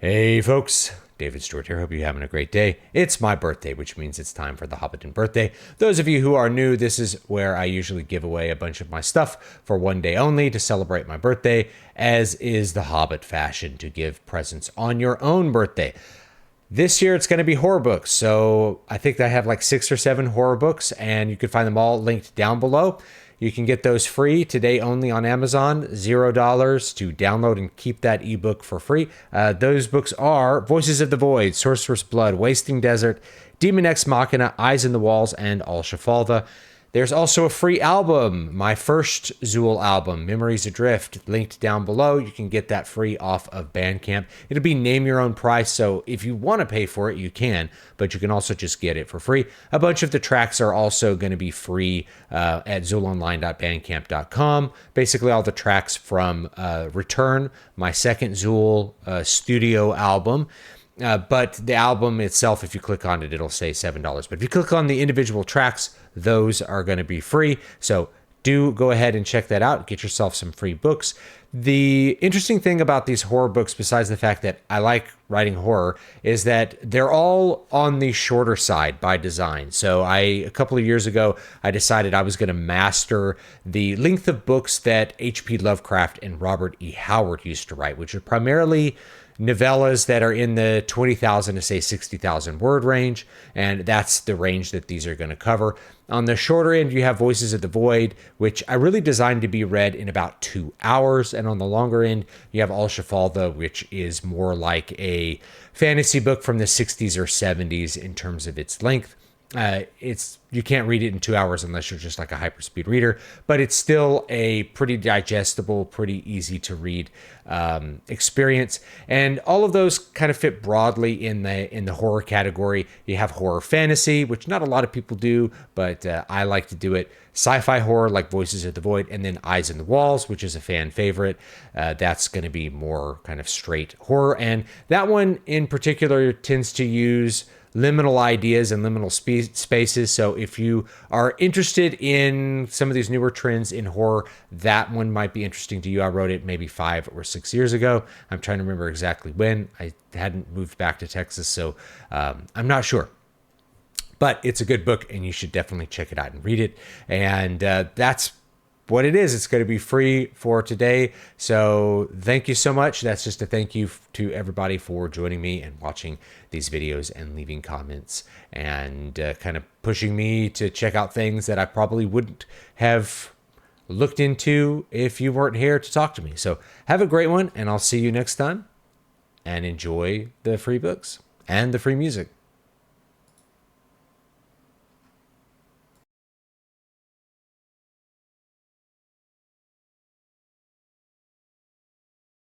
Hey folks, David Stewart here. Hope you're having a great day. It's my birthday, which means it's time for the Hobbiton birthday. Those of you who are new, this is where I usually give away a bunch of my stuff for one day only to celebrate my birthday, as is the Hobbit fashion to give presents on your own birthday. This year it's going to be horror books. So I think I have like 6 or 7 horror books, and you can find them all linked down below. You can get those free today only on Amazon, $0 to download and keep that ebook for free. Those books are Voices of the Void, Sorcerer's Blood, Wasting Desert, Demon Ex Machina, Eyes in the Walls, and Al Shafalda. There's also a free album, my first Zool album, Memories Adrift, linked down below. You can get that free off of Bandcamp. It'll be name your own price, so if you want to pay for it, you can, but you can also just get it for free. A bunch of the tracks are also going to be free at zoolonline.bandcamp.com. Basically, all the tracks from Return, my second Zool studio album. But the album itself, if you click on it, it'll say $7. But if you click on the individual tracks, those are going to be free. So do go ahead and check that out. Get yourself some free books. The interesting thing about these horror books, besides the fact that I like writing horror, is that they're all on the shorter side by design. So a couple of years ago, I decided I was going to master the length of books that H.P. Lovecraft and Robert E. Howard used to write, which are primarily novellas that are in the 20,000 to say 60,000 word range, and that's the range that these are going to cover. On the shorter end, you have Voices of the Void, which I really designed to be read in about 2 hours, and on the longer end, you have Al Shafalda, which is more like a fantasy book from the 60s or 70s in terms of its length. You can't read it in 2 hours unless you're just like a hyperspeed reader, but it's still a pretty digestible, pretty easy to read experience. And all of those kind of fit broadly in the horror category. You have horror fantasy, which not a lot of people do, but I like to do it. Sci-fi horror like Voices of the Void, and then Eyes in the Walls, which is a fan favorite. That's going to be more kind of straight horror, and that one in particular tends to use liminal ideas and liminal spaces. So if you are interested in some of these newer trends in horror, that one might be interesting to you. I wrote it maybe 5 or 6 years ago. I'm trying to remember exactly when. I hadn't moved back to Texas, so I'm not sure. But it's a good book, and you should definitely check it out and read it. And that's what it is. It's going to be free for today. So thank you so much. That's just a thank you to everybody for joining me and watching these videos and leaving comments and kind of pushing me to check out things that I probably wouldn't have looked into if you weren't here to talk to me. So have a great one, and I'll see you next time, and enjoy the free books and the free music.